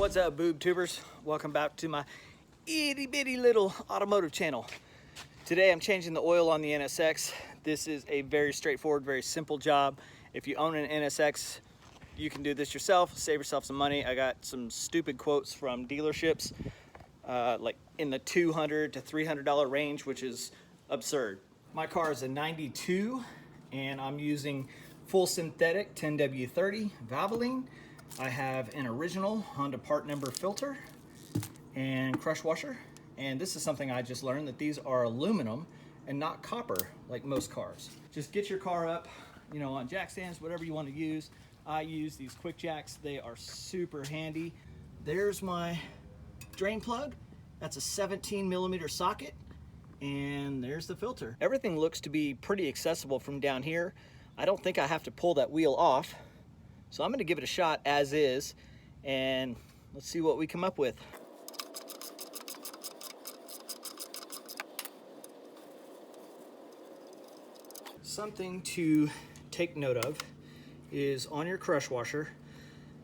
What's up, boob tubers? Welcome back to my itty bitty little automotive channel. Today I'm changing the oil on the NSX. This is a very straightforward, very simple job. If you own an NSX, you can do this yourself, save yourself some money. I got some stupid quotes from dealerships, like in the $200 to $300 range, which is absurd. My car is a 92 and I'm using full synthetic 10W30 Valvoline. I have an original Honda part number filter and crush washer. And this is something I just learned, that these are aluminum and not copper like most cars. Just get your car up, you know, on jack stands, whatever you want to use. I use these quick jacks. They are super handy. There's my drain plug. That's a 17mm socket. And there's the filter. Everything looks to be pretty accessible from down here. I don't think I have to pull that wheel off. So I'm gonna give it a shot as is, and let's see what we come up with. Something to take note of is on your crush washer,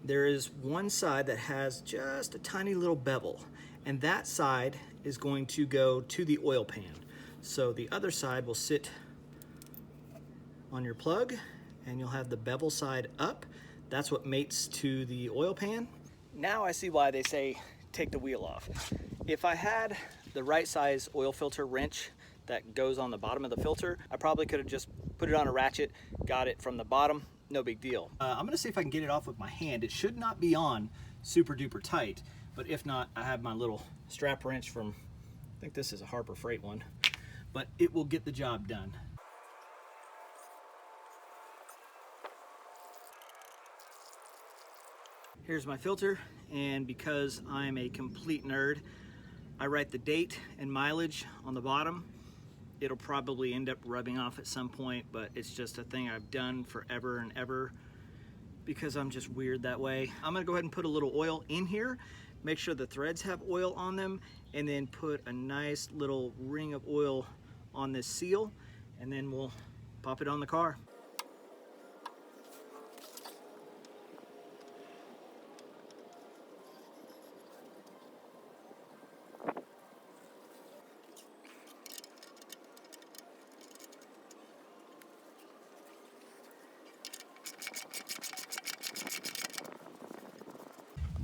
there is one side that has just a tiny little bevel, and that side is going to go to the oil pan. So the other side will sit on your plug and you'll have the bevel side up. That's what mates to the oil pan. Now I see why they say take the wheel off. If I had the right size oil filter wrench that goes on the bottom of the filter, I probably could have just put it on a ratchet, got it from the bottom, no big deal. I'm gonna see if I can get it off with my hand. It should not be on super duper tight, but if not, I have my little strap wrench from, I think this is a Harbor Freight one, but it will get the job done. Here's my filter, and because I'm a complete nerd, I write the date and mileage on the bottom. It'll probably end up rubbing off at some point, but it's just a thing I've done forever and ever because I'm just weird that way. I'm gonna go ahead and put a little oil in here, make sure the threads have oil on them, and then put a nice little ring of oil on this seal, and then we'll pop it on the car.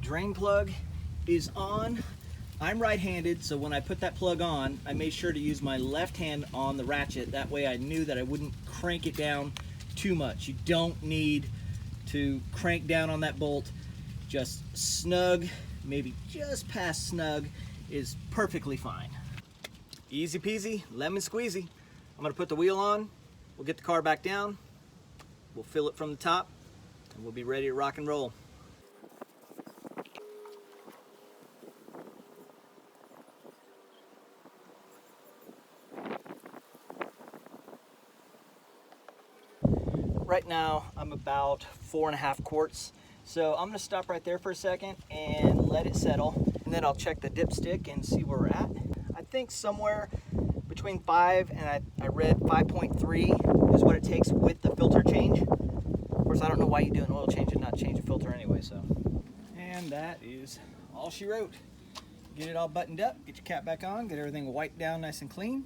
Drain plug is on. I'm right-handed, so when I put that plug on, I made sure to use my left hand on the ratchet. That way I knew that I wouldn't crank it down too much. You don't need to crank down on that bolt. Just snug, maybe just past snug, is perfectly fine. Easy peasy, lemon squeezy. I'm gonna put the wheel on, we'll get the car back down, we'll fill it from the top, and we'll be ready to rock and roll. Right now, I'm about 4.5 quarts. So I'm gonna stop right there for a second and let it settle. And then I'll check the dipstick and see where we're at. I think somewhere between 5 and I read 5.3 is what it takes with the filter change. Of course, I don't know why you do an oil change and not change a filter anyway, so. And that is all she wrote. Get it all buttoned up, get your cap back on, get everything wiped down nice and clean.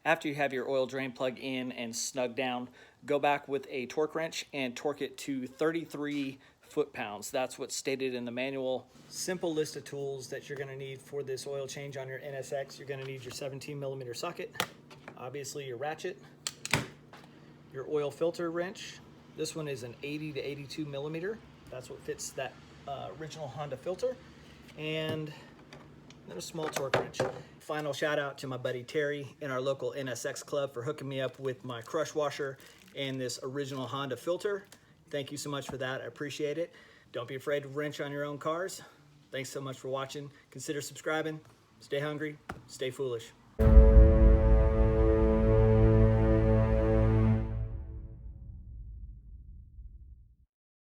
After you have your oil drain plug in and snug down, go back with a torque wrench and torque it to 33 foot-pounds. That's what's stated in the manual. Simple list of tools that you're gonna need for this oil change on your NSX. You're gonna need your 17mm socket, obviously your ratchet, your oil filter wrench. This one is an 80 to 82mm. That's what fits that original Honda filter. And then a small torque wrench. Final shout out to my buddy Terry in our local NSX club for hooking me up with my crush washer and this original Honda filter. Thank you so much for that, I appreciate it. Don't be afraid to wrench on your own cars. Thanks so much for watching. Consider subscribing. Stay hungry, stay foolish.